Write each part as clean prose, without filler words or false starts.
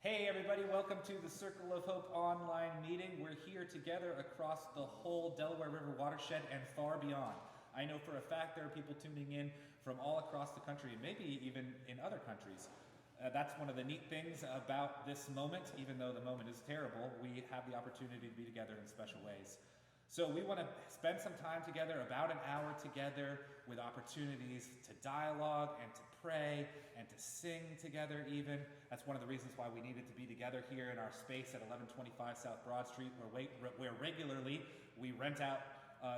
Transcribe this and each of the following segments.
Hey everybody, welcome to the Circle of Hope online meeting. We're here together across the whole Delaware River watershed and far beyond. I know for a fact there are people tuning in from all across the country and maybe even in other countries. That's one of the neat things about this moment. Even though the moment is terrible, we have the opportunity to be together in special ways. So we want to spend some time together, about an hour together, with opportunities to dialogue and to pray and to sing together even. That's one of the reasons why we needed to be together here in our space at 1125 South Broad Street, where regularly we rent out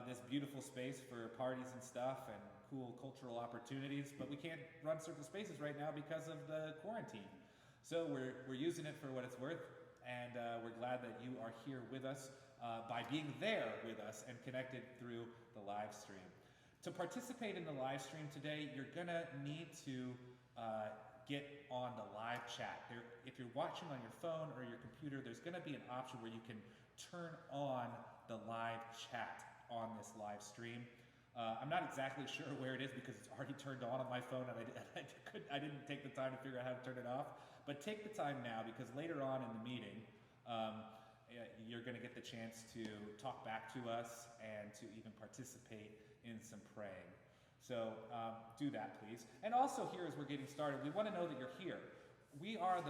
this beautiful space for parties and stuff and cool cultural opportunities, but we can't run certain spaces right now because of the quarantine. So we're using it for what it's worth, and we're glad that you are here with us by being there with us and connected through the live stream. To participate in the live stream today, you're gonna need to get on the live chat. If you're watching on your phone or your computer, there's gonna be an option where you can turn on the live chat on this live stream. I'm not exactly sure where it is because it's already turned on my phone and I didn't take the time to figure out how to turn it off. But take the time now, because later on in the meeting, you're going to get the chance to talk back to us and to even participate in some praying. So do that, please. And also here, as we're getting started, we want to know that you're here. We are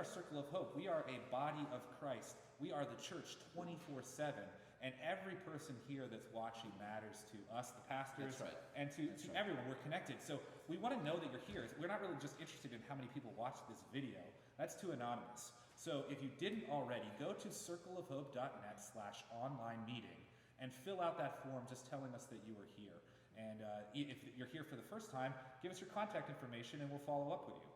Circle of Hope. We are a body of Christ. We are the church 24/7. And every person here that's watching matters to us, the pastors, That's right. and to everyone. We're connected. So we want to know that you're here. We're not really just interested in how many people watch this video. That's too anonymous. So if you didn't already, go to circleofhope.net/online meeting and fill out that form just telling us that you are here. And if you're here for the first time, give us your contact information and we'll follow up with you.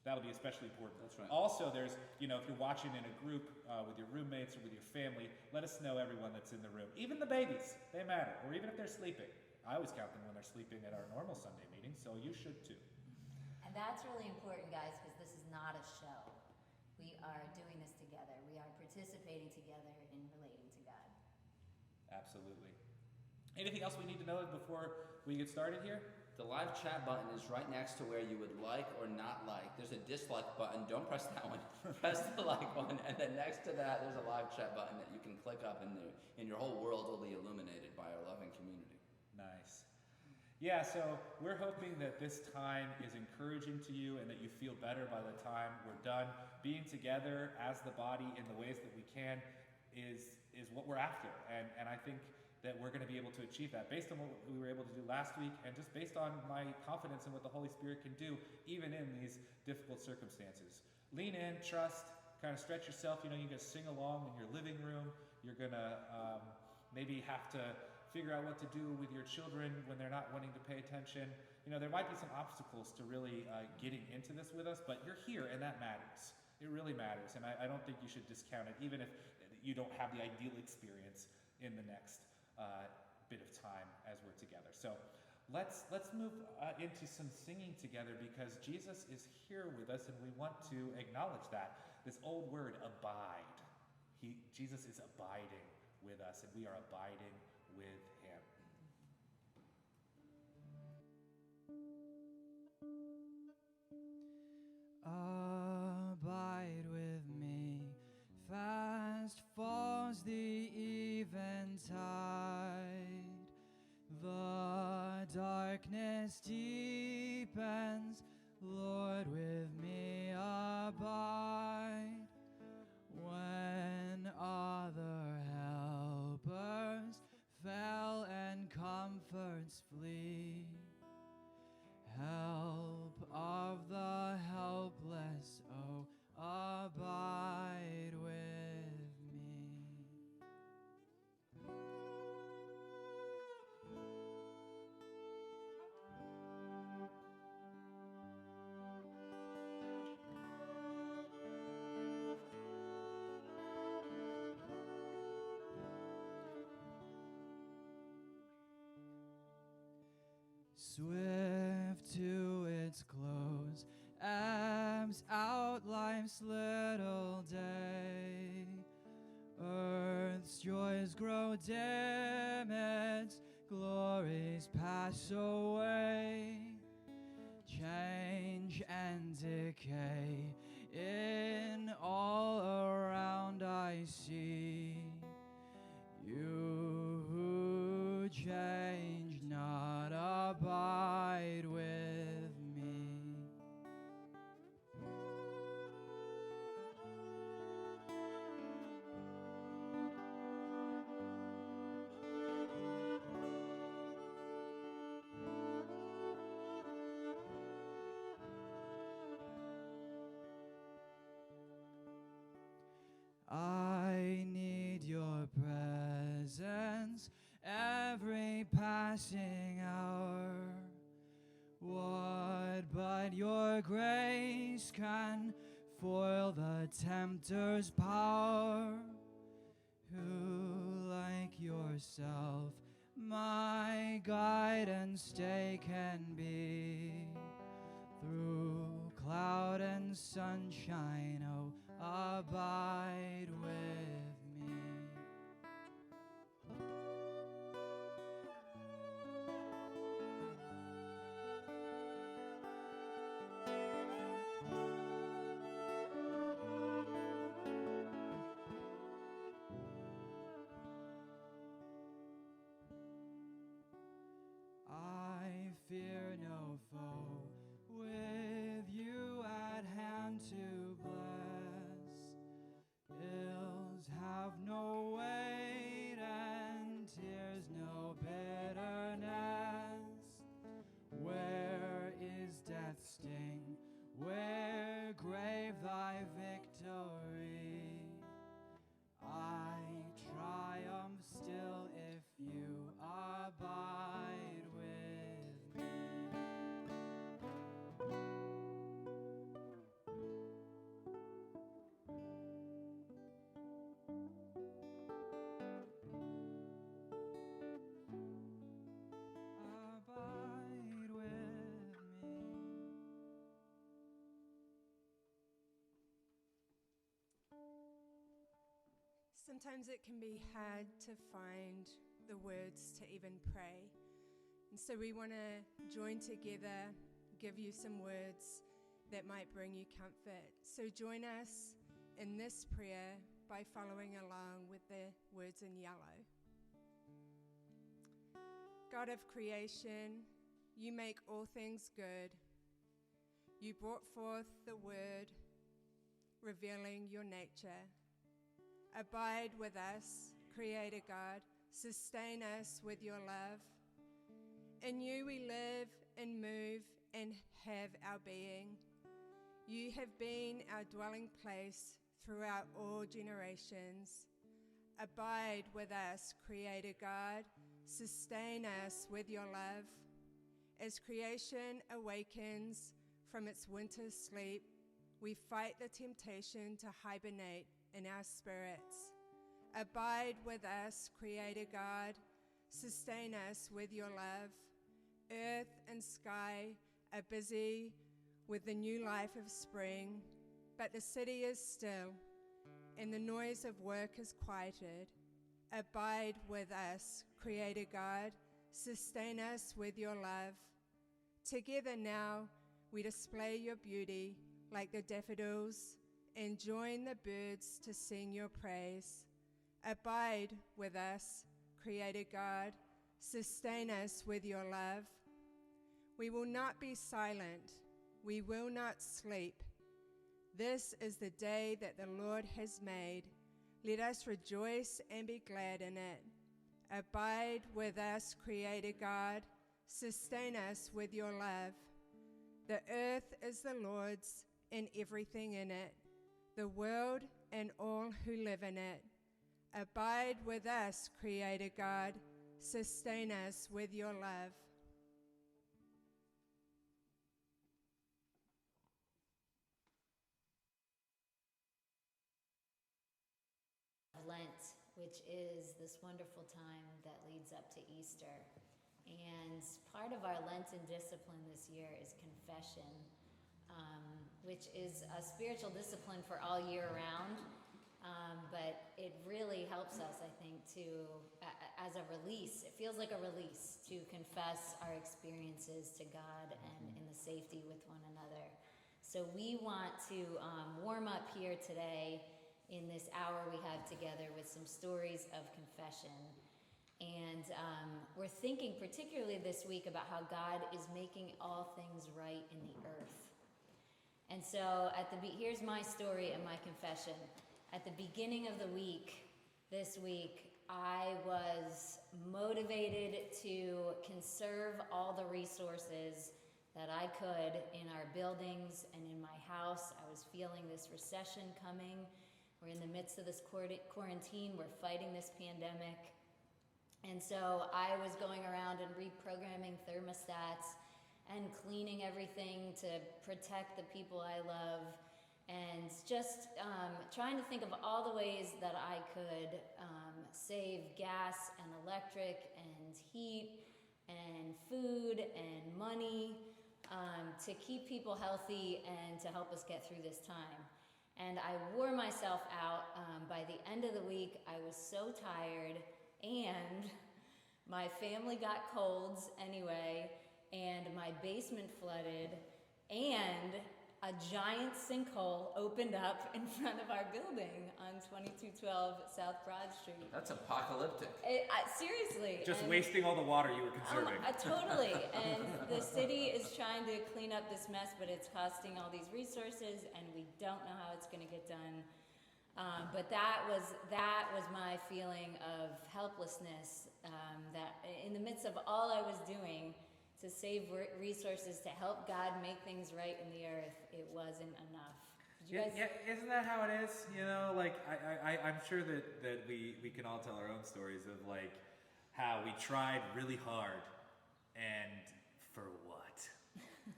That'll be especially important. That's right. Also, there's, if you're watching in a group with your roommates or with your family, let us know everyone that's in the room. Even the babies, they matter. Or even if they're sleeping. I always count them when they're sleeping at our normal Sunday meetings, so you should too. And that's really important, guys, because this is not a show. We are doing this together. We are participating together in relating to God. Absolutely. Anything else we need to know before we get started here? The live chat button is right next to where you would like or not like. There's a dislike button. Don't press that one. Press the like one. And then next to that, there's a live chat button that you can click up, and your whole world will be illuminated by our loving community. Nice. Yeah, so we're hoping that this time is encouraging to you and that you feel better by the time we're done. Being together as the body in the ways that we can is what we're after. And I think that we're going to be able to achieve that based on what we were able to do last week, and just based on my confidence in what the Holy Spirit can do even in these difficult circumstances. Lean in, trust, kind of stretch yourself. You're going to sing along in your living room. You're going to maybe have to figure out what to do with your children when they're not wanting to pay attention. There might be some obstacles to really getting into this with us, but you're here and that matters. It really matters, and I don't think you should discount it, even if you don't have the ideal experience in the next bit of time as we're together. So let's move into some singing together, because Jesus is here with us and we want to acknowledge that. This old word, abide. Jesus is abiding with us and we are abiding with him. Abide with me. Fast falls the eventide, the darkness deepens, Lord, with me abide. When other helpers fail and comforts flee, help of the helpless, oh, abide with me. Swift to its close, ebbs out life's little day. Earth's joys grow dim, its glories pass away. Change and decay in passing hour. What but your grace can foil the tempter's power? Who like yourself my guide and stay can be? Through cloud and sunshine, oh, abide with me. I fear no foe, with you at hand to bless. Ills have no weight and tears no bitterness. Where is death's sting? Where grave thy victory? I triumph still if you abide with me. Abide with me. Sometimes it can be hard to find the words to even pray. And so we want to join together, give you some words that might bring you comfort. So join us in this prayer by following along with the words in yellow. God of creation, you make all things good. You brought forth the word, revealing your nature. Abide with us, Creator God. Sustain us with your love. In you we live and move and have our being. You have been our dwelling place throughout all generations. Abide with us, Creator God. Sustain us with your love. As creation awakens from its winter sleep, we fight the temptation to hibernate in our spirits. Abide with us, Creator God. Sustain us with your love. Earth and sky are busy with the new life of spring, but the city is still, and the noise of work is quieted. Abide with us, Creator God. Sustain us with your love. Together now we display your beauty like the daffodils and join the birds to sing your praise. Abide with us, Creator God. Sustain us with your love. We will not be silent. We will not sleep. This is the day that the Lord has made. Let us rejoice and be glad in it. Abide with us, Creator God. Sustain us with your love. The earth is the Lord's and everything in it, the world and all who live in it. Abide with us, Creator God. Sustain us with your love. Lent, which is this wonderful time that leads up to Easter. And part of our Lenten discipline this year is confession, which is a spiritual discipline for all year round. But it really helps us, I think, as a release. It feels like a release to confess our experiences to God and in the safety with one another. So we want to warm up here today in this hour we have together with some stories of confession. And we're thinking particularly this week about how God is making all things right in the earth. And so here's my story and my confession. At the beginning of the week, this week, I was motivated to conserve all the resources that I could in our buildings and in my house. I was feeling this recession coming. We're in the midst of this quarantine. We're fighting this pandemic. And so I was going around around and reprogramming thermostats and cleaning everything to protect the people I love, and just trying to think of all the ways that I could save gas and electric and heat and food and money to keep people healthy and to help us get through this time. And I wore myself out. By the end of the week, I was so tired, and my family got colds anyway, and my basement flooded, and a giant sinkhole opened up in front of our building on 2212 South Broad Street. That's apocalyptic. Seriously. Just and- wasting all the water you were conserving. Totally. And the city is trying to clean up this mess, but it's costing all these resources, and we don't know how it's going to get done. But that was my feeling of helplessness. That in the midst of all I was doing to save resources to help God make things right in the earth, it wasn't enough. Did you guys? Yeah, isn't that how it is? You know, like I'm sure that we can all tell our own stories of like how we tried really hard and for what?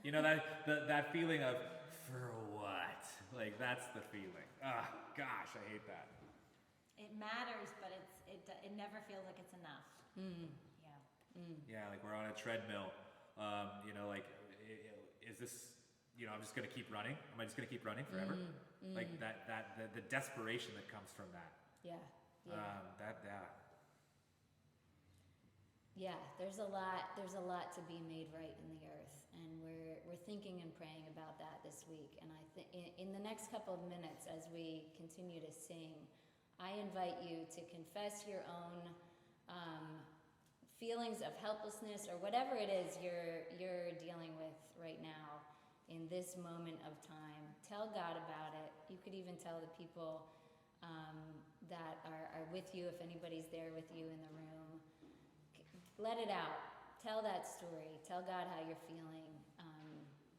You know, that feeling of for what? Like that's the feeling. Ah, gosh, I hate that. It matters, but it never feels like it's enough. Yeah, like we're on a treadmill. You know, like is this? You know, I'm just gonna keep running. Am I just gonna keep running forever? Like the desperation that comes from that. Yeah. Yeah, there's a lot to be made right in the earth, and we're thinking and praying about that this week. And I think in the next couple of minutes, as we continue to sing, I invite you to confess your own feelings of helplessness or whatever it is you're dealing with right now in this moment of time. Tell God about it. You could even tell the people that are with you, if anybody's there with you in the room. Let it out. Tell that story. Tell God how you're feeling.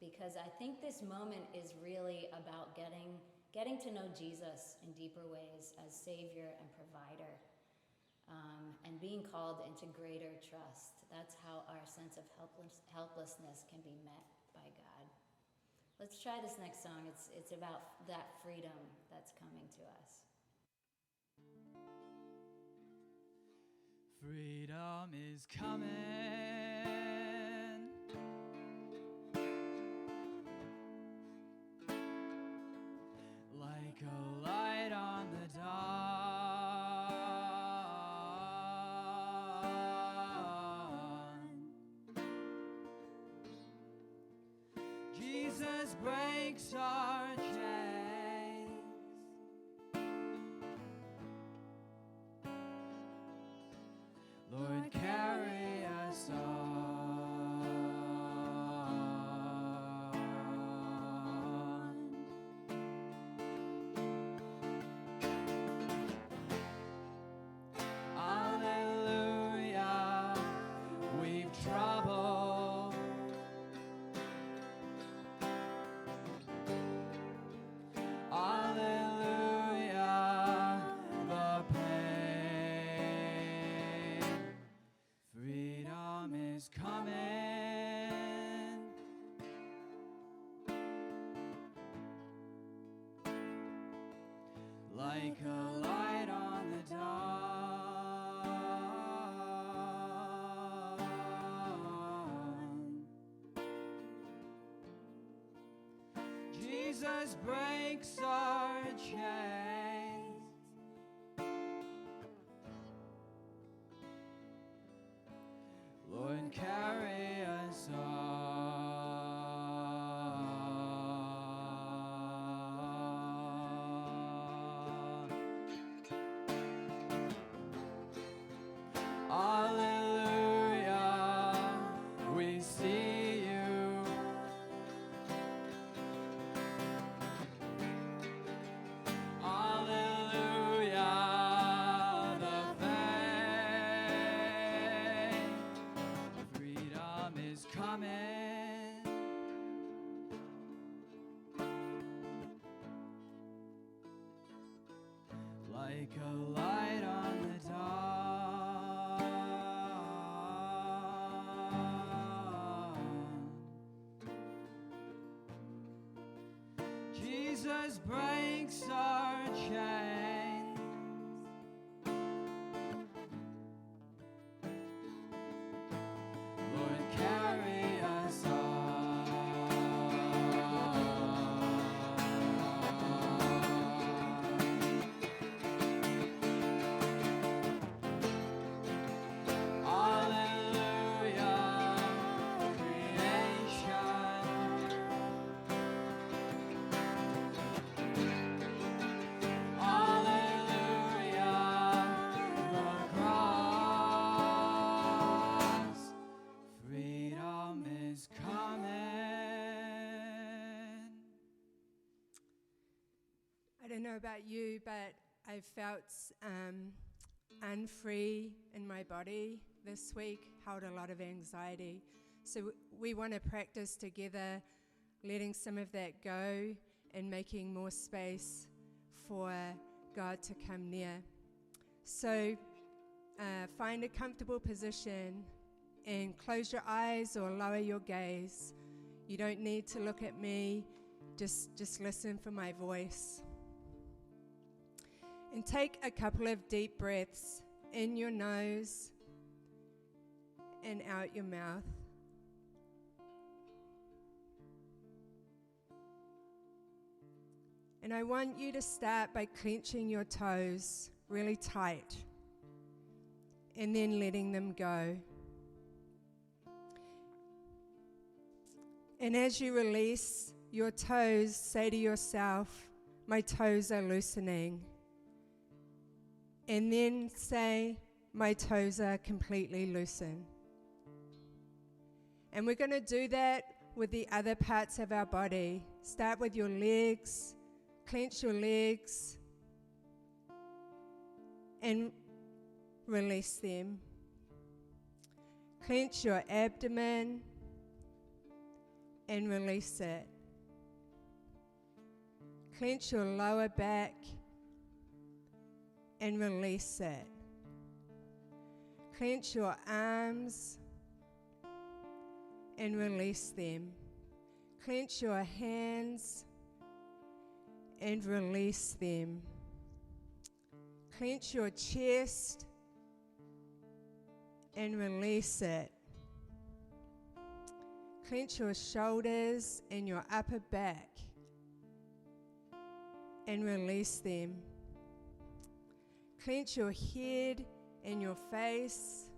Because I think this moment is really about getting to know Jesus in deeper ways as Savior and Provider, and being called into greater trust. That's how our sense of helplessness can be met by God. Let's try this next song. It's about that freedom that's coming to us. Freedom is coming, like a light on the dawn. Jesus breaks our chains. Lord, carry us on. Alleluia, we've trouble. Alleluia, the pain. Freedom is coming. Like a light on the dawn. Jesus breaks our chains. Lord, carry us on. Alleluia, we see you. Alleluia, the fame. Freedom is coming. Like a light on the dawn. Jesus breaks our chains. Lord, carry us Hallelujah, creation. Hallelujah, the cross. Freedom is coming. I don't know about you, but I felt unfree in my body this week, held a lot of anxiety. So we want to practice together letting some of that go and making more space for God to come near. So find a comfortable position and close your eyes or lower your gaze. You don't need to look at me, just listen for my voice. And take a couple of deep breaths in your nose and out your mouth. And I want you to start by clenching your toes really tight and then letting them go. And as you release your toes, say to yourself, my toes are loosening. And then say, my toes are completely loosened. And we're going to do that with the other parts of our body. Start with your legs, clench your legs, and release them. Clench your abdomen and release it. Clench your lower back and release it. Clench your arms and release them. Clench your hands and release them. Clench your chest and release it. Clench your shoulders and your upper back and release them. Clench your head and your face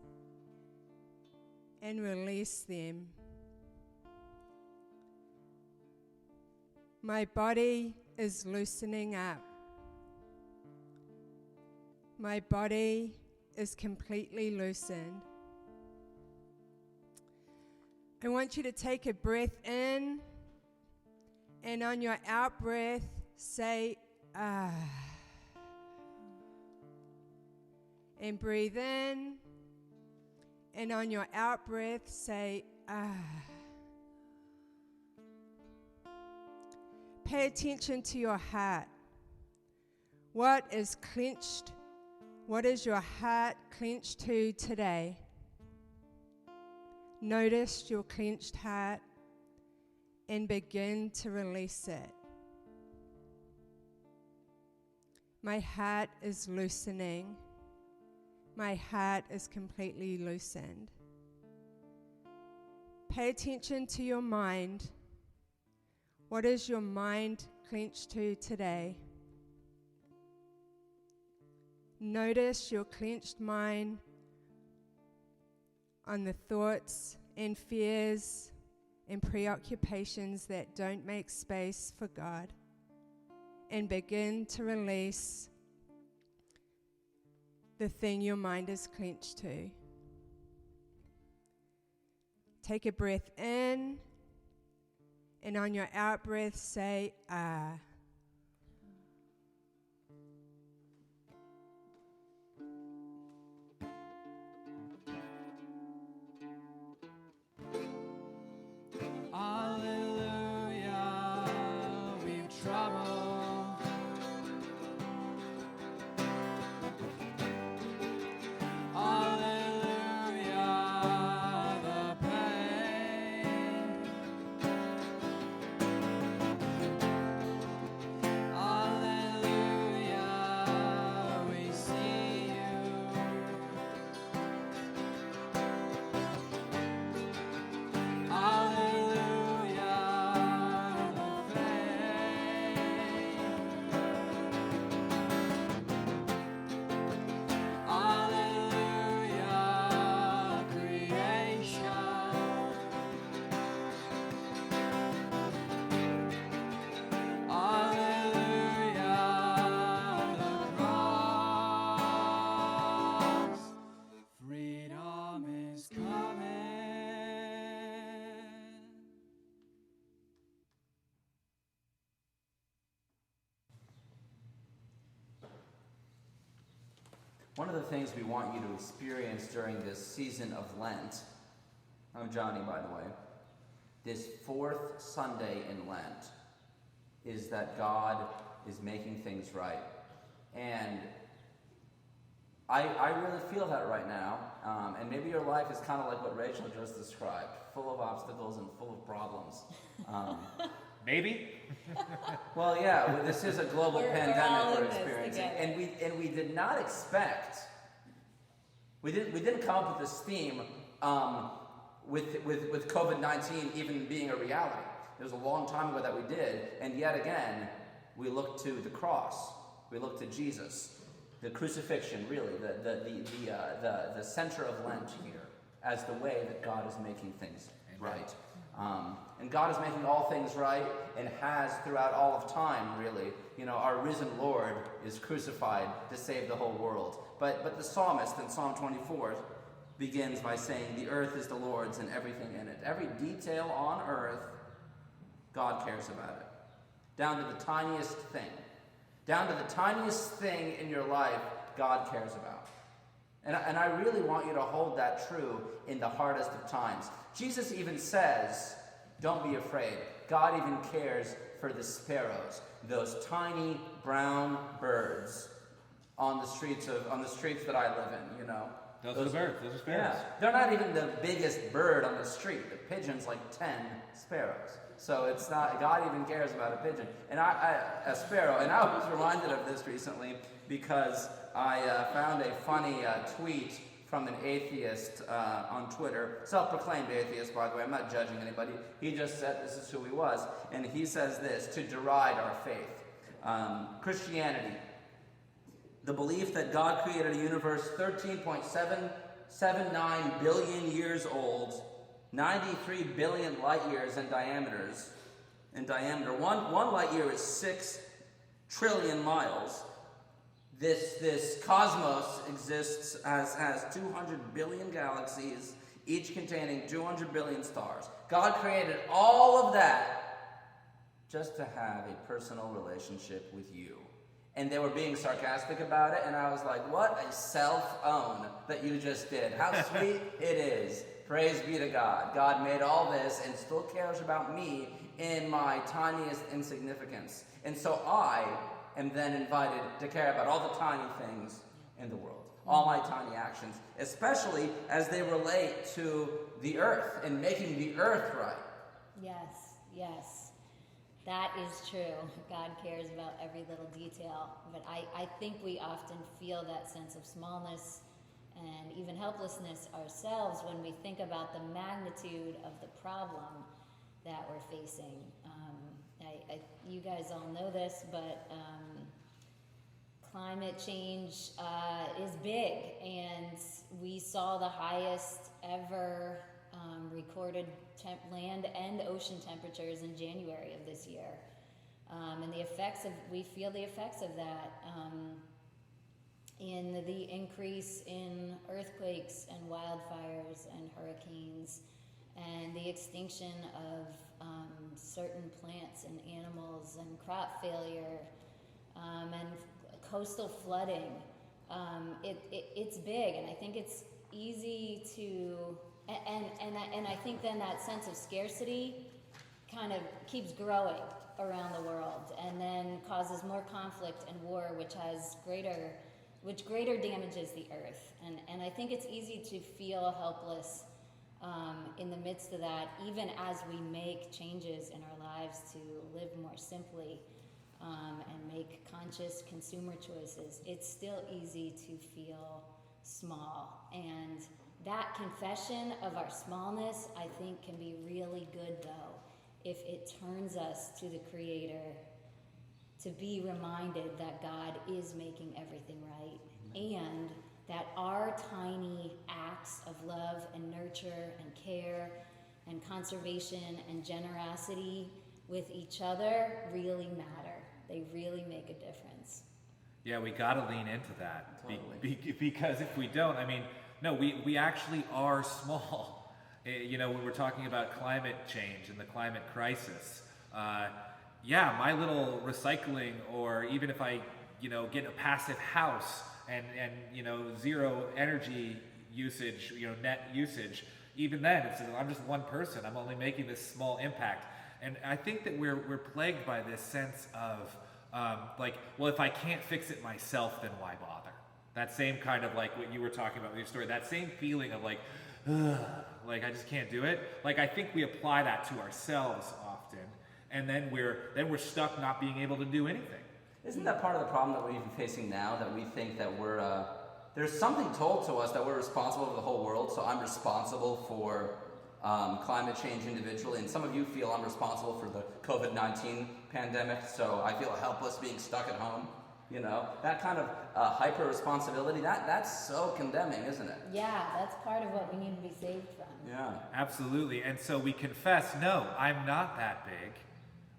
and release them. My body is loosening up. My body is completely loosened. I want you to take a breath in, and on your out breath, say, ah. And breathe in, and on your out breath, say, ah. Pay attention to your heart. What is clenched? What is your heart clenched to today? Notice your clenched heart and begin to release it. My heart is loosening. My heart is completely loosened. Pay attention to your mind. What is your mind clenched to today? Notice your clenched mind on the thoughts and fears and preoccupations that don't make space for God, and begin to release the thing your mind is clenched to. Take a breath in, and on your out breath, say, ah. Hallelujah, we've trouble. Hallelujah, the pain. One of the things we want you to experience during this season of Lent, I'm Johnny, by the way, this fourth Sunday in Lent, is that God is making things right. And I really feel that right now. And maybe your life is kind of like what Rachel just described, full of obstacles and full of problems. Maybe? Well, yeah, this is a global We're all pandemic in we're this experiencing, together. and we did not expect. We didn't come up with this theme with COVID-19 even being a reality. It was a long time ago that we did, and yet again, we look to the cross. We look to Jesus, the crucifixion, really, the center of Lent here, as the way that God is making things right. And God is making all things right, and has throughout all of time, really. You know, our risen Lord is crucified to save the whole world. But the psalmist in Psalm 24 begins by saying, "The earth is the Lord's and everything in it." Every detail on earth, God cares about it. Down to the tiniest thing. Down to the tiniest thing in your life, God cares about. And I really want you to hold that true in the hardest of times. Jesus even says, don't be afraid. God even cares for the sparrows, those tiny brown birds on the streets that I live in, you know. Those are the birds. Those are sparrows. Yeah, they're not even the biggest bird on the street. The pigeon's like 10 sparrows. So it's not, God even cares about a pigeon. And a sparrow. And I was reminded of this recently because I found a funny tweet from an atheist on Twitter. Self-proclaimed atheist, by the way. I'm not judging anybody. He just said this is who he was. And he says this, to deride our faith. Christianity. The belief that God created a universe 13.779 billion years old, 93 billion light years in diameter. One light year is 6 trillion miles. This cosmos exists has 200 billion galaxies, each containing 200 billion stars. God created all of that just to have a personal relationship with you. And they were being sarcastic about it, and I was like, what a self-own that you just did. How sweet it is. Praise be to God. God made all this and still cares about me in my tiniest insignificance. And so I am then invited to care about all the tiny things in the world, all my tiny actions, especially as they relate to the earth and making the earth right. Yes, yes. That is true. God cares about every little detail. But I think we often feel that sense of smallness and even helplessness ourselves when we think about the magnitude of the problem that we're facing. You guys all know this, but climate change is big, and we saw the highest ever recorded land and ocean temperatures in January of this year, and we feel the effects of that in the increase in earthquakes and wildfires and hurricanes, and the extinction of certain plants and animals, and crop failure, and coastal flooding. It's big, and I think it's easy to, and I think then that sense of scarcity kind of keeps growing around the world, and then causes more conflict and war, which greater damages the earth. And I think it's easy to feel helpless in the midst of that, even as we make changes in our lives to live more simply and make conscious consumer choices. It's still easy to feel small. And that confession of our smallness, I think, can be really good, though, if it turns us to the Creator, to be reminded that God is making everything right, and that our tiny acts of love and nurture and care and conservation and generosity with each other really matter. They really make a difference. Yeah, we got to lean into that. Totally. Because if we don't, we actually are small. When we're talking about climate change and the climate crisis, my little recycling, or even if I, get a passive house, and zero energy usage, net usage, even then it's I'm just one person. I'm only making this small impact. And I think that we're plagued by this sense of well, if I can't fix it myself, then why bother? That same kind of like what you were talking about with your story, that same feeling of like, ugh, like I just can't do it. Like I think we apply that to ourselves often, and then we're stuck not being able to do anything. Isn't that part of the problem that we're even facing now? That we think that there's something told to us that we're responsible for the whole world. So I'm responsible for climate change individually, and some of you feel I'm responsible for the COVID-19 pandemic. So I feel helpless being stuck at home. That kind of hyper responsibility. That's so condemning, isn't it? Yeah, that's part of what we need to be saved from. Yeah, absolutely. And so we confess, no, I'm not that big.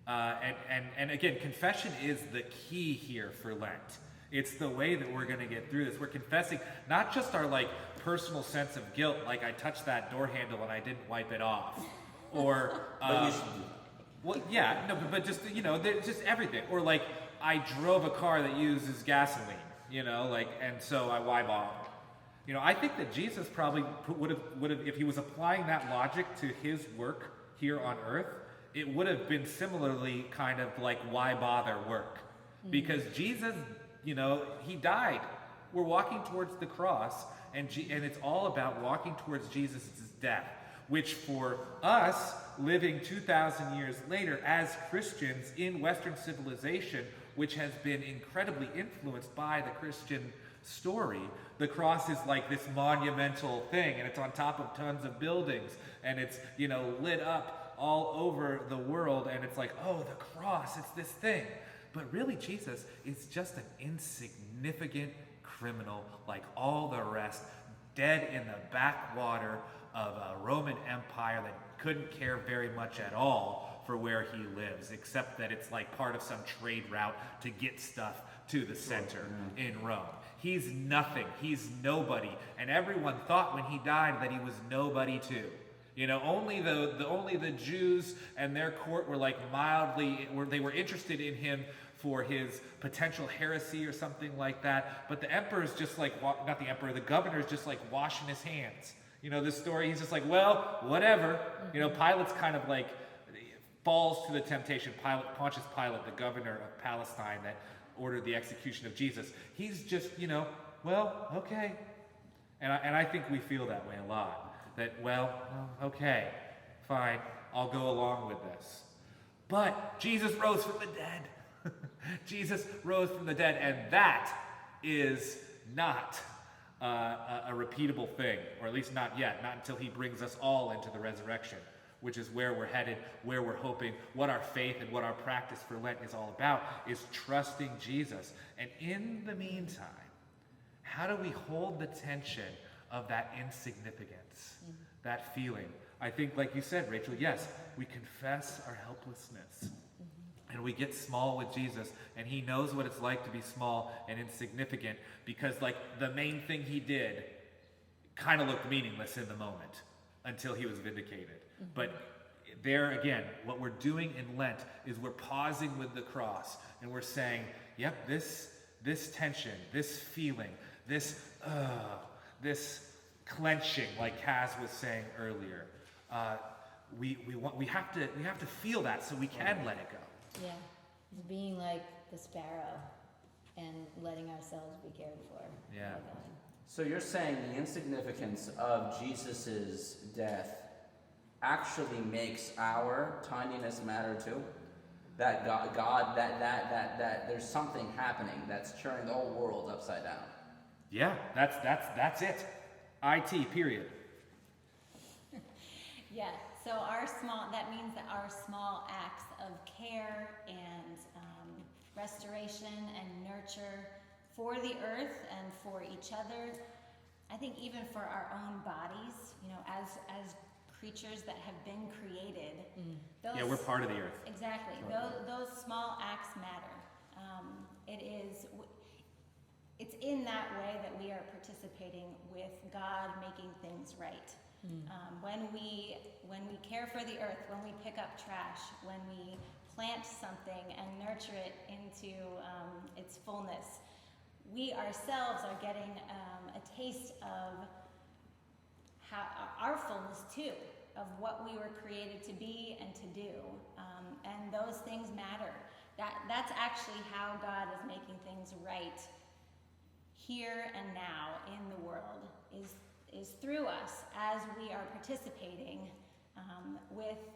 And again, confession is the key here for Lent. It's the way that we're going to get through this. We're confessing not just our personal sense of guilt, like I touched that door handle and I didn't wipe it off, or but you should do. Well, yeah, no, but just just everything, or I drove a car that uses gasoline, and so why bother? I think that Jesus probably would have if he was applying that logic to his work here on earth, it would have been similarly kind of like why bother work, because Jesus, he died. We're walking towards the cross, and it's all about walking towards Jesus' death, which for us living 2,000 years later as Christians in Western civilization, which has been incredibly influenced by the Christian story, the cross is like this monumental thing, and it's on top of tons of buildings, and it's lit up all over the world, and it's like, oh, the cross, it's this thing. But really, Jesus is just an insignificant criminal like all the rest, dead in the backwater of a Roman Empire that couldn't care very much at all for where he lives, except that it's like part of some trade route to get stuff to the center in Rome. He's nothing. He's nobody. And everyone thought when he died that he was nobody too. Only the Jews and their court were they were interested in him for his potential heresy or something like that. But the emperor's just not the emperor, the governor's just washing his hands. This story, he's just well, whatever. Pilate's kind of falls to the temptation. Pontius Pilate, the governor of Palestine that ordered the execution of Jesus. He's just, well, okay. And I think we feel that way a lot. That, well, okay, fine, I'll go along with this. But Jesus rose from the dead. Jesus rose from the dead, and that is not a repeatable thing, or at least not yet, not until he brings us all into the resurrection, which is where we're headed, where we're hoping. What our faith and what our practice for Lent is all about is trusting Jesus. And in the meantime, how do we hold the tension of that insignificance, that feeling? I think, like you said, Rachel, yes, we confess our helplessness. And we get small with Jesus, and he knows what it's like to be small and insignificant, because the main thing he did kind of looked meaningless in the moment until he was vindicated. But there again, what we're doing in Lent is we're pausing with the cross, and we're saying, yep, this tension, this feeling, this clenching, like Kaz was saying earlier, we have to feel that so we can let it go. Yeah, it's being like the sparrow and letting ourselves be cared for. Yeah. by God. So you're saying the insignificance of Jesus's death actually makes our tininess matter too? That God, that there's something happening that's turning the whole world upside down. Yeah, that's it. IT, period. Yeah, so that means that our small acts of care and restoration and nurture for the earth and for each other, I think even for our own bodies, as creatures that have been created. Yeah, we're part of the earth. Exactly. Those small acts matter. It's in that way that we are participating with God making things right. When we care for the earth, when we pick up trash, when we plant something and nurture it into its fullness, we ourselves are getting a taste of how our fullness too, of what we were created to be and to do, and those things matter. That's actually how God is making things right here and now in the world, is through us as we are participating with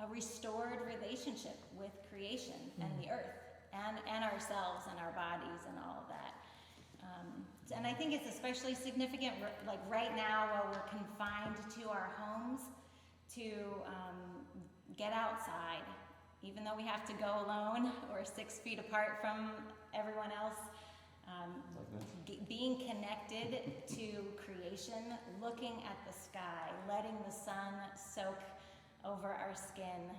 a restored relationship with creation and the earth and ourselves and our bodies and all of that. And I think it's especially significant like right now while we're confined to our homes to get outside, even though we have to go alone or 6 feet apart from everyone else. Being connected to creation, looking at the sky, letting the sun soak over our skin,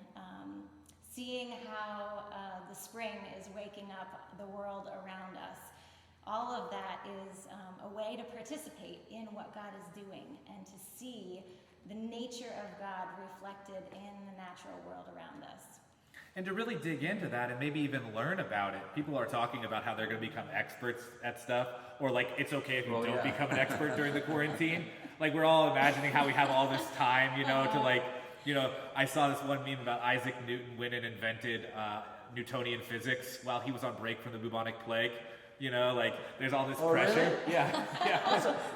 seeing how the spring is waking up the world around us. All of that is a way to participate in what God is doing and to see the nature of God reflected in the natural world around us. And to really dig into that and maybe even learn about it. People are talking about how they're going to become experts at stuff, or like it's okay if you don't become an expert during the quarantine. Like we're all imagining how we have all this time, to like, I saw this one meme about Isaac Newton went and invented Newtonian physics while he was on break from the bubonic plague. Like there's all this pressure. Really? Yeah.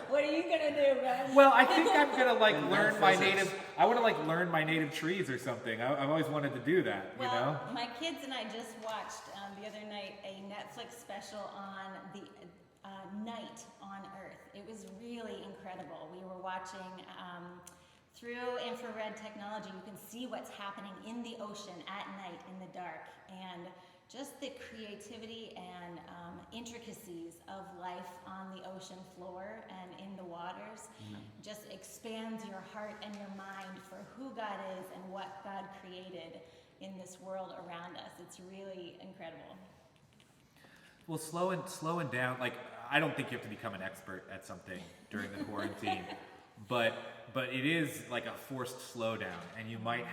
What are you gonna do, Ben? Well, I think I'm gonna learn my native. I want to learn my native trees or something. I've always wanted to do that. Well, my kids and I just watched the other night a Netflix special on the night on Earth. It was really incredible. We were watching through infrared technology. You can see what's happening in the ocean at night in the dark, and just the creativity and intricacies of life on the ocean floor and in the waters just expands your heart and your mind for who God is and what God created in this world around us. It's really incredible. Well, slowing down. Like I don't think you have to become an expert at something during the quarantine, but it is like a forced slowdown, and you might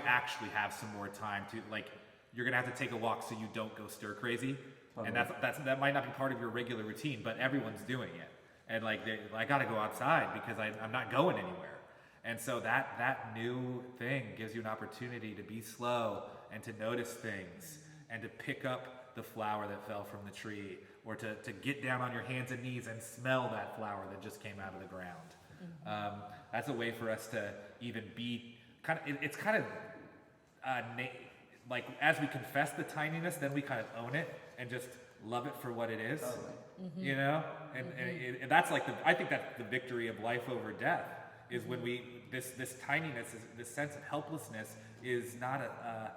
actually have some more time to like. You're gonna have to take a walk so you don't go stir crazy, and that might not be part of your regular routine, but everyone's doing it. And like I gotta go outside because I'm not going anywhere, and so that new thing gives you an opportunity to be slow and to notice things and to pick up the flower that fell from the tree, or to get down on your hands and knees and smell that flower that just came out of the ground. That's a way for us to even be it's kind of like as we confess the tininess, then we kind of own it and just love it for what it is, and that's like I think that's the victory of life over death is when this tininess, this sense of helplessness is not a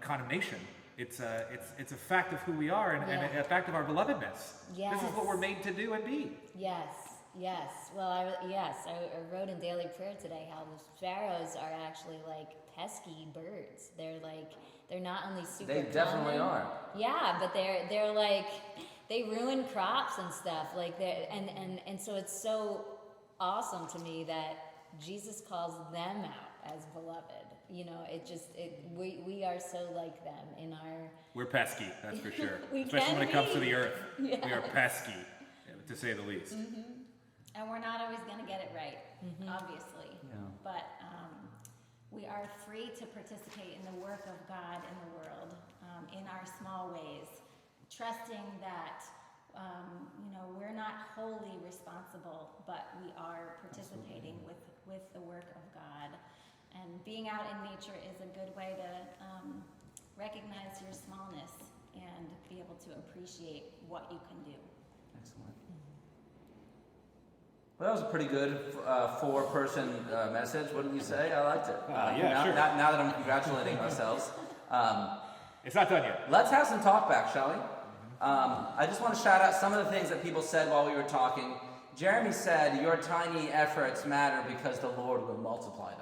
condemnation. It's a fact of who we are and a fact of our belovedness. Yes. This is what we're made to do and be. Yes. Well, I wrote in daily prayer today how the sparrows are actually like pesky birds. They're not only super. They definitely are. Yeah, but they're like they ruin crops and stuff. Like and so it's so awesome to me that Jesus calls them out as beloved. We are so like them in our. We're pesky, that's for sure. Especially when it comes to the earth. Yes. We are pesky, to say the least. And we're not always going to get it right, obviously. Yeah. But we are free to participate in the work of God in the world in our small ways, trusting that we're not wholly responsible, but we are participating with the work of God. And being out in nature is a good way to recognize your smallness and be able to appreciate what you can do. Excellent. Well, that was a pretty good four-person message, wouldn't you say? I liked it. Sure. Now that I'm congratulating ourselves. It's not done yet. Let's have some talk back, shall we? I just want to shout out some of the things that people said while we were talking. Jeremy said, your tiny efforts matter because the Lord will multiply them.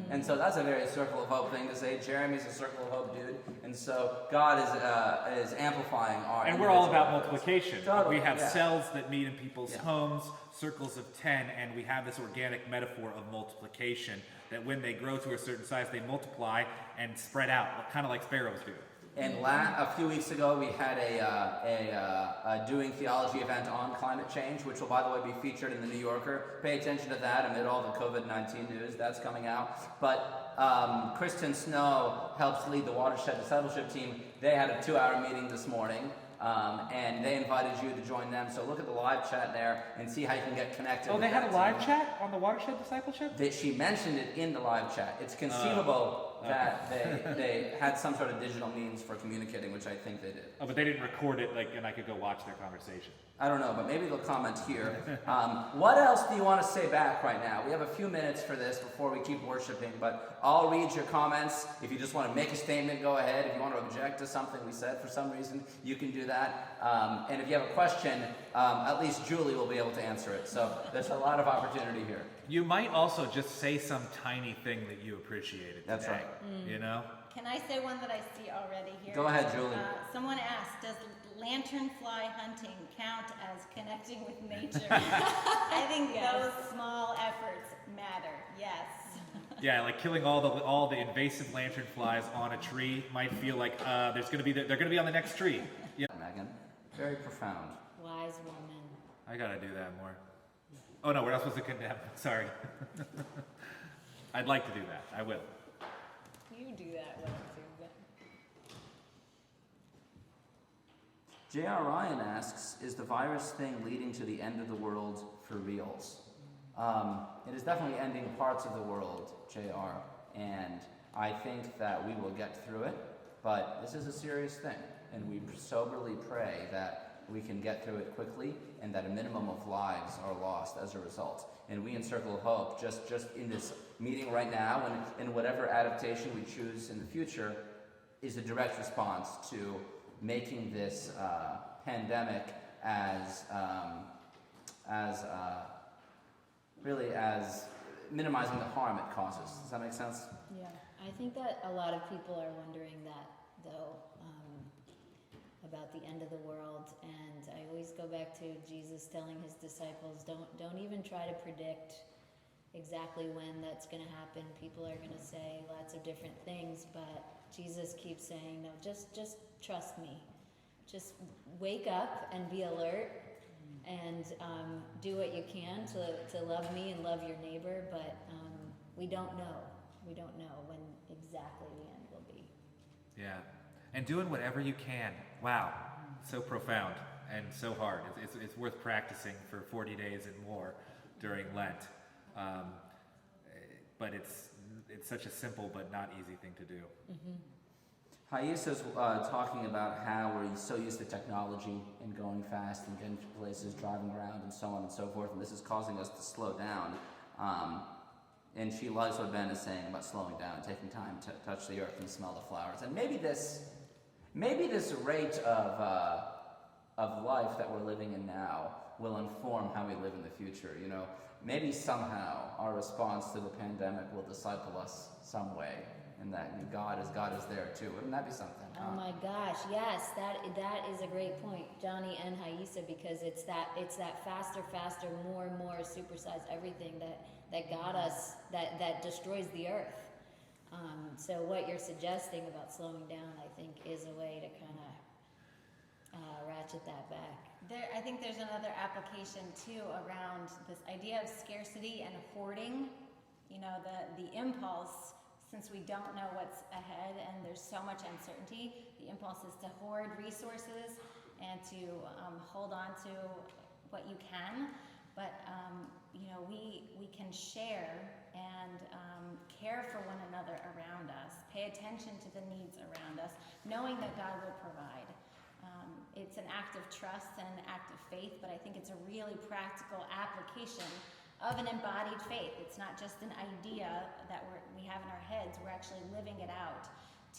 And so that's a very Circle of Hope thing to say. Jeremy's a Circle of Hope dude. And so God is amplifying our And we're all about efforts. multiplication. Totally, We have yeah. cells that meet in people's homes, circles of 10, and we have this organic metaphor of multiplication, that when they grow to a certain size, they multiply and spread out, kind of like sparrows do. And a few weeks ago, we had a Doing Theology event on climate change, which will, by the way, be featured in the New Yorker. Pay attention to that amid all the COVID-19 news. That's coming out. But Kristen Snow helps lead the Watershed Discipleship team. They had a 2-hour meeting this morning, and they invited you to join them. So look at the live chat there and see how you can get connected. Oh, they had a live chat on the Watershed Discipleship? She mentioned it in the live chat. It's conceivable that they had some sort of digital means for communicating, which I think they did. Oh, but they didn't record it, and I could go watch their conversation. I don't know, but maybe they'll comment here. What else do you want to say back right now? We have a few minutes for this before we keep worshiping, but I'll read your comments. If you just want to make a statement, go ahead. If you want to object to something we said for some reason, you can do that. And if you have a question, at least Julie will be able to answer it. So there's a lot of opportunity here. You might also just say some tiny thing that you appreciated today. That's right. You know? Can I say one that I see already here? Go ahead, Julie. Someone asked, does lanternfly hunting count as connecting with nature? I think those small efforts matter, yes. Yeah, like killing all the invasive lanternflies on a tree might feel like they're going to be on the next tree. Yeah. Megan, very profound. Wise woman. I gotta do that more. Oh no, we're not supposed to condemn. Sorry. I'd like to do that. I will. You do that well too, but J.R. Ryan asks, is the virus thing leading to the end of the world for reals? It is definitely ending parts of the world, J.R., and I think that we will get through it, but this is a serious thing, and we soberly pray that we can get through it quickly and that a minimum of lives are lost as a result. And we in Circle of Hope, just in this meeting right now and in whatever adaptation we choose in the future, is a direct response to making this pandemic as minimizing the harm it causes. Does that make sense? yeah. I think that a lot of people are wondering that though, about the end of the world, and I always go back to Jesus telling his disciples, don't even try to predict exactly when that's going to happen. People are going to say lots of different things, but Jesus keeps saying, no, just trust me. Just wake up and be alert and do what you can to love me and love your neighbor, but we don't know. We don't know when exactly the end will be. Yeah. And doing whatever you can. Wow. So profound and so hard. It's worth practicing for 40 days and more during Lent. But it's such a simple but not easy thing to do. Mm-hmm. Haisa's talking about how we're so used to technology and going fast and getting to places, driving around and so on and so forth, and this is causing us to slow down. And she likes what Ben is saying about slowing down, taking time to touch the earth and smell the flowers. And maybe this rate of life that we're living in now will inform how we live in the future. You know, maybe somehow our response to the pandemic will disciple us some way, and that God is there too. Wouldn't that be something? Oh my gosh, yes, that is a great point, Johnny and Haisa, because it's that faster, more and more, supersize everything that got us, that destroys the earth. So what you're suggesting about slowing down, I think, is a way to kind of ratchet that back. I think there's another application too around this idea of scarcity and hoarding. You know, the impulse, since we don't know what's ahead and there's so much uncertainty, the impulse is to hoard resources and to hold on to what you can. But you know, we can share and care for one another around us, pay attention to the needs around us, knowing that God will provide. It's an act of trust and an act of faith, but I think it's a really practical application of an embodied faith. It's not just an idea that we have in our heads. We're actually living it out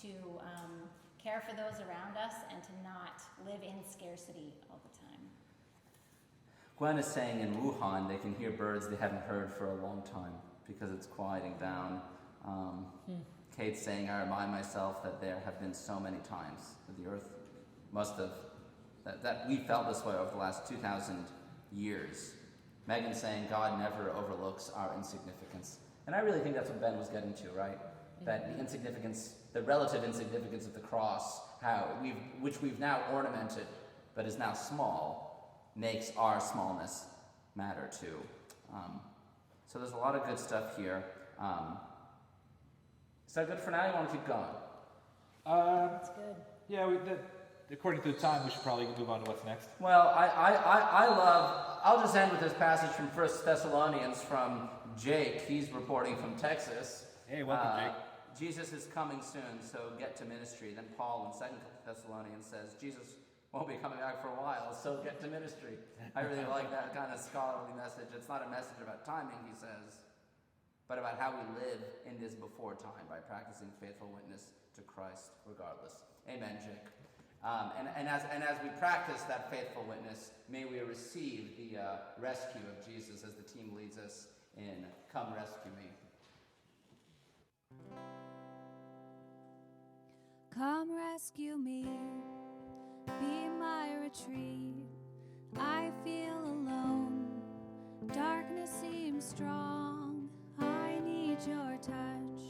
to care for those around us and to not live in scarcity all the time. Gwen is saying in Wuhan they can hear birds they haven't heard for a long time because it's quieting down. Kate's saying, I remind myself that there have been so many times that the earth must have, that we felt this way over the last 2,000 years. Megan's saying God never overlooks our insignificance. And I really think that's what Ben was getting to, right? that the insignificance, the relative insignificance of the cross, which we've now ornamented, but is now small, makes our smallness matter too. So there's a lot of good stuff here. Is that good for now? You want to keep going? That's good. Yeah, according to the time, we should probably move on to what's next. Well, I'll just end with this passage from 1 Thessalonians from Jake. He's reporting from Texas. Hey, welcome, Jake. Jesus is coming soon, so get to ministry. Then Paul in 2 Thessalonians says, Jesus won't be coming back for a while, so get to ministry. I really like that kind of scholarly message. It's not a message about timing, he says, but about how we live in this before time by practicing faithful witness to Christ regardless. Amen, Jake. And as we practice that faithful witness, may we receive the rescue of Jesus as the team leads us in Come Rescue Me. Come rescue me, be my retreat. I feel alone, darkness seems strong. I need your touch,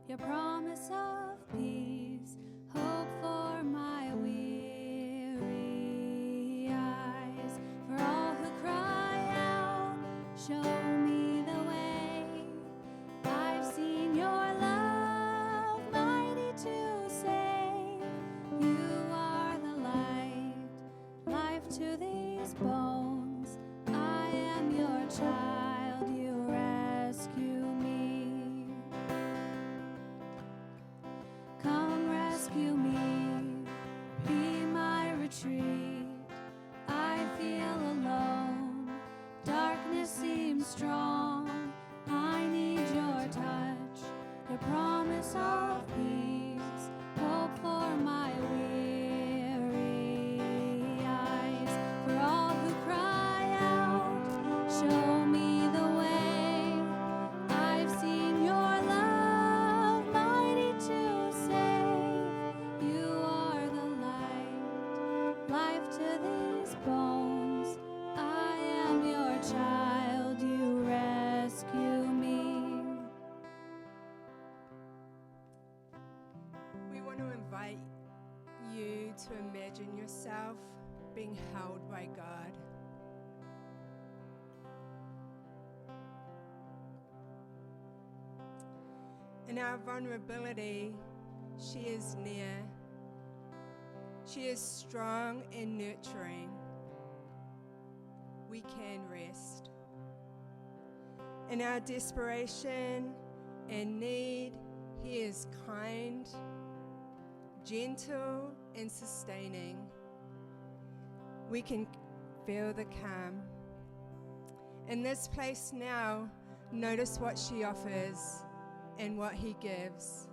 your promise of peace, hope for my weary eyes. For all who cry out, show me the way. I've seen your love, mighty to save. You are the light, life to these bones. I am your child, you rescue me. Come rescue me, be my retreat. I feel alone, darkness seems strong. I need your touch, your promise of peace, hope for my weary eyes. For all who cry out, show me the way. I've seen your love, mighty to save. You are the light, life to these bones. I am your child, you rescue me. We want to invite you to imagine yourself being held by God. In our vulnerability, she is near. She is strong and nurturing. We can rest. In our desperation and need, he is kind, gentle, and sustaining. We can feel the calm. In this place now, notice what she offers and what he gives.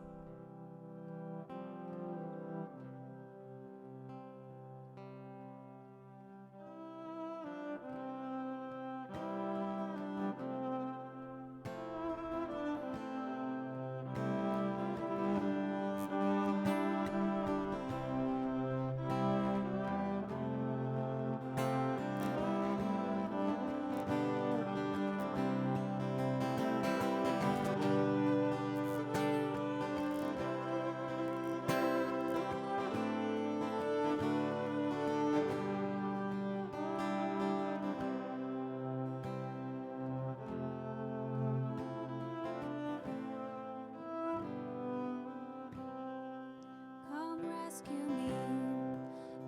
Come rescue me,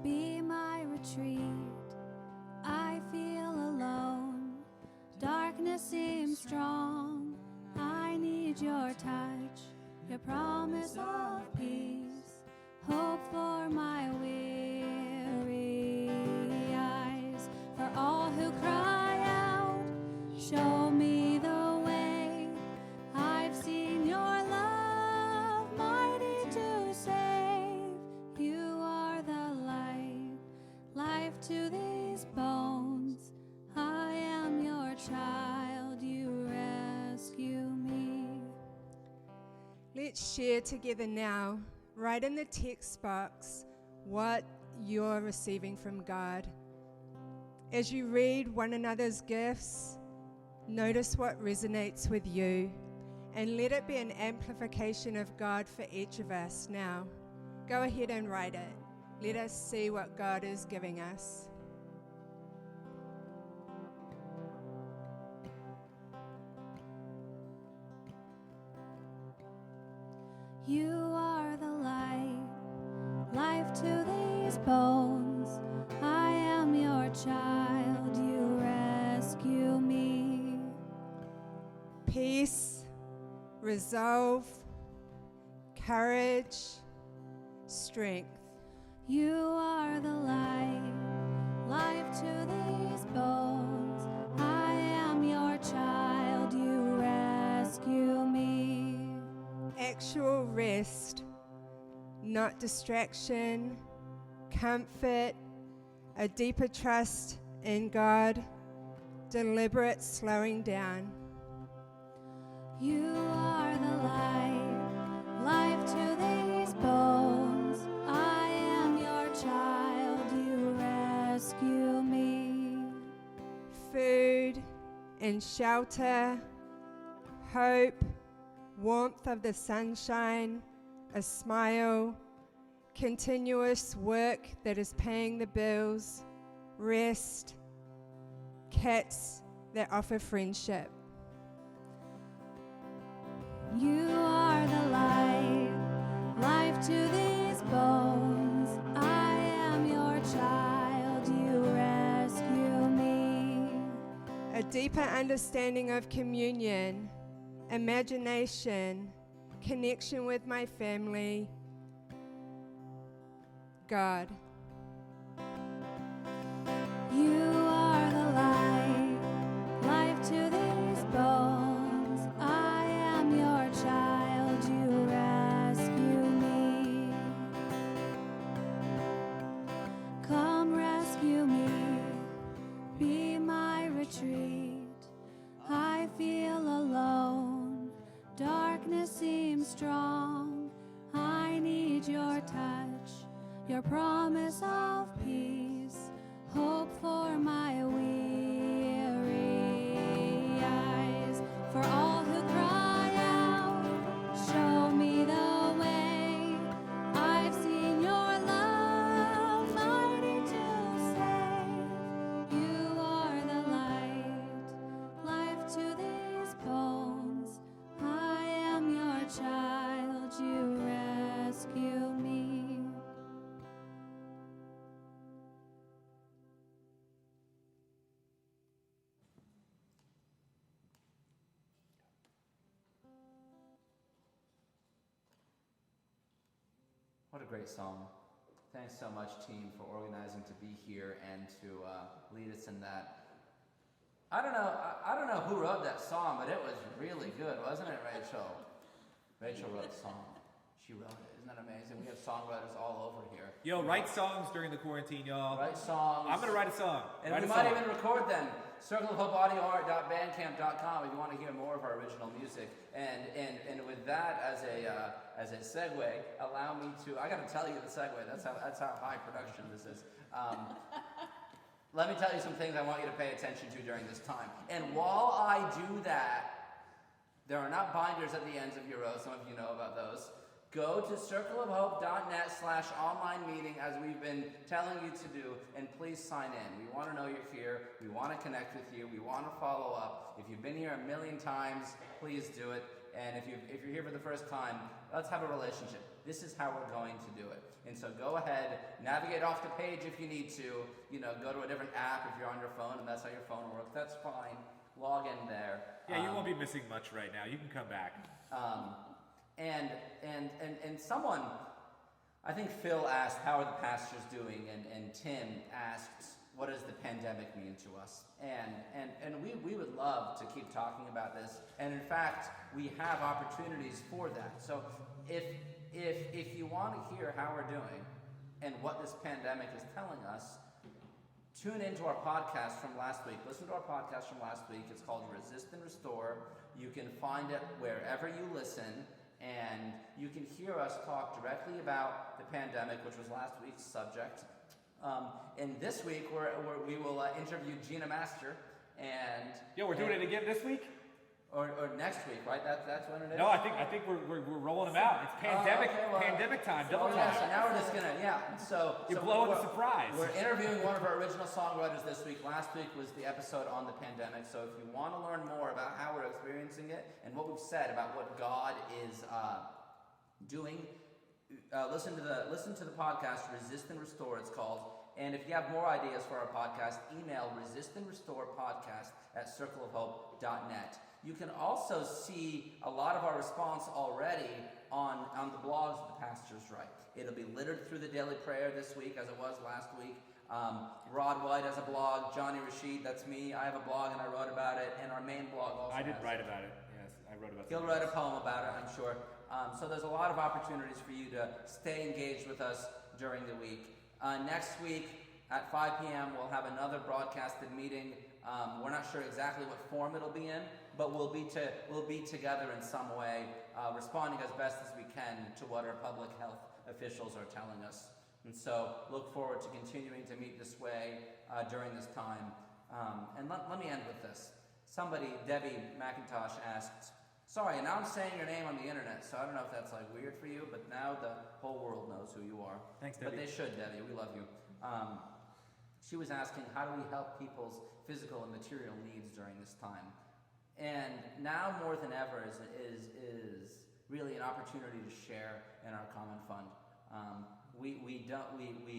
be my retreat. I feel alone, darkness seems strong. I need your touch, your promise of peace, hope for my weary eyes. For all who cry out, show me the way. I've seen your love, mighty to save. You are the light, life to these bones. I am your child, you rescue me. Let's share together now, right in the text box, what you're receiving from God. As you read one another's gifts, notice what resonates with you And let it be an amplification of God for each of us now. Go ahead and write it. Let us see what God is giving us. You are the light, life to these bones. I am your child, you rescue me. Peace, resolve, courage, strength. You are the light, life to these bones. I am your child, you rescue me. Actual rest, not distraction, comfort, a deeper trust in God, deliberate slowing down. You are the light, life to these bones. I am your child, you rescue me. Food and shelter, hope, warmth of the sunshine, a smile, continuous work that is paying the bills, rest, cats that offer friendship. You are the light, life to these bones. I am your child, you rescue me. A deeper understanding of communion, imagination, connection with my family, God. You are the light, life to these bones. I am your child, you rescue me. Come rescue me, be my retreat. I feel alone, darkness seems strong. I need your touch, your promise of peace, hope for my weary eyes. For all who cry out, show me the way. I've seen your love, mighty to save. You are the light, life to these bones. I am your child, you rescue me. What a great song. Thanks so much, team, for organizing to be here and to lead us in that. I don't know who wrote that song, but it was really good, wasn't it, Rachel? Rachel wrote the song. She wrote it. Isn't that amazing? We have songwriters all over here. Yo, write songs during the quarantine, y'all. Write songs. I'm gonna write a song. And write we a might song. even record them. circleofhopeaudioart.bandcamp.com if you want to hear more of our original music. And with that as a segue, allow me to, I gotta tell you the segue, that's how high production this is. Let me tell you some things I want you to pay attention to during this time. And while I do that, there are not binders at the ends of your row, some of you know about those. Go to circleofhope.net/online meeting as we've been telling you to do, and please sign in. We want to know you're here. We want to connect with you. We want to follow up. If you've been here a million times, please do it. And if you're here for the first time, let's have a relationship. This is how we're going to do it. And so go ahead, navigate off the page if you need to. Go to a different app if you're on your phone and that's how your phone works. That's fine. Log in there. Yeah, you won't be missing much right now. You can come back. And someone, I think Phil asked, how are the pastors doing? And Tim asked, what does the pandemic mean to us? And we would love to keep talking about this. And in fact, we have opportunities for that. So if you want to hear how we're doing and what this pandemic is telling us, tune into our podcast from last week. Listen to our podcast from last week. It's called Resist and Restore. You can find it wherever you listen. And you can hear us talk directly about the pandemic, which was last week's subject. And this week, we will interview Gina Master. And Yo, we're doing it again this week? Or next week, right? That's when it is. No, I think we're rolling them out. It's pandemic pandemic time. Double yeah, time. so now we're just gonna You're blowing the surprise. We're interviewing one of our original songwriters this week. Last week was the episode on the pandemic. So if you want to learn more about how we're experiencing it and what we've said about what God is doing, listen to the podcast Resist and Restore. It's called. And if you have more ideas for our podcast, email resistandrestorepodcast@circleofhope.net. You can also see a lot of our response already on the blogs of the Pastors Right. It'll be littered through the daily prayer this week as it was last week. Rod White has a blog. Johnny Rashid, that's me. I have a blog and I wrote about it. And our main blog also I did write about it. Yes, I wrote about it. He'll write a poem about it, I'm sure. So there's a lot of opportunities for you to stay engaged with us during the week. Next week at 5 p.m. we'll have another broadcasted meeting. We're not sure exactly what form it'll be in, but we'll be together in some way, responding as best as we can to what our public health officials are telling us. And so look forward to continuing to meet this way during this time. And let me end with this. Somebody, Debbie McIntosh, asked, sorry, and now I'm saying your name on the internet, so I don't know if that's like weird for you, but now the whole world knows who you are. Thanks, Debbie. But they should, Debbie. We love you. She was asking, how do we help people's physical and material needs during this time? And now more than ever is really an opportunity to share in our common fund. We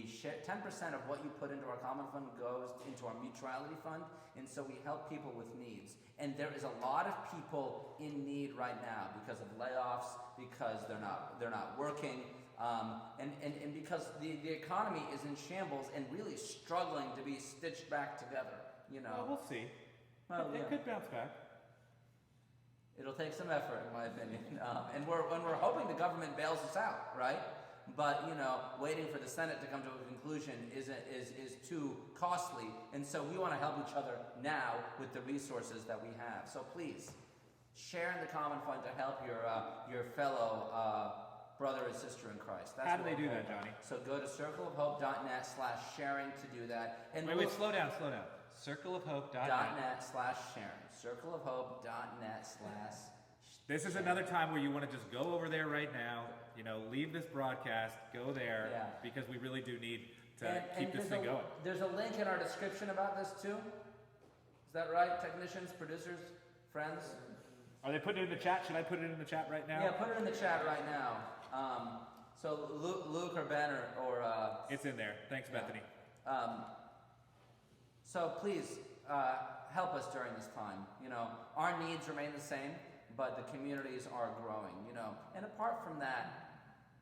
share 10% of what you put into our common fund goes into our mutuality fund, and so we help people with needs. And there is a lot of people in need right now because of layoffs, because they're not working, and because the economy is in shambles and really struggling to be stitched back together. You know. Well, we'll see. Well, It could bounce back. It'll take some effort, in my opinion, and we're hoping the government bails us out, right? But waiting for the Senate to come to a conclusion is too costly, and so we want to help each other now with the resources that we have. So please share in the common fund to help your fellow brother and sister in Christ. That's How do they do that, Johnny? So go to circleofhope.net/sharing to do that. And Wait, slow down. Circleofhope.net. .net/sharing. Circleofhope.net/ This is another time where you want to just go over there right now, leave this broadcast, go there, because we really do need to keep this thing going. There's a link in our description about this too. Is that right? Technicians, producers, friends? Are they putting it in the chat? Should I put it in the chat right now? Yeah, put it in the chat right now. So Luke or Ben or it's in there. Thanks, Bethany. So please help us during this time. Our needs remain the same, but the communities are growing. And apart from that,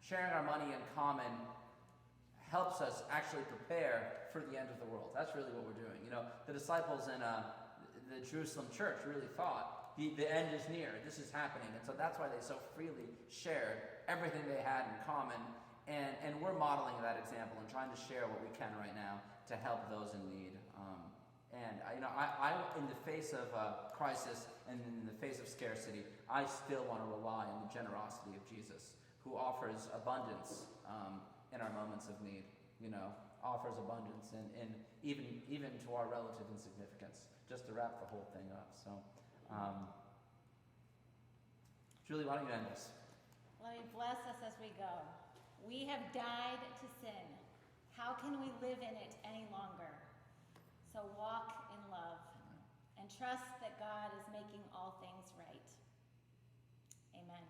sharing our money in common helps us actually prepare for the end of the world. That's really what we're doing. The disciples in the Jerusalem church really thought the end is near. This is happening, and so that's why they so freely shared everything they had in common. And we're modeling that example and trying to share what we can right now to help those in need. I in the face of crisis and in the face of scarcity, I still want to rely on the generosity of Jesus, who offers abundance in our moments of need. Offers abundance and even to our relative insignificance. Just to wrap the whole thing up. So, Julie, why don't you end this? Let me bless us as we go. We have died to sin. How can we live in it any longer? So walk in love and trust that God is making all things right. Amen.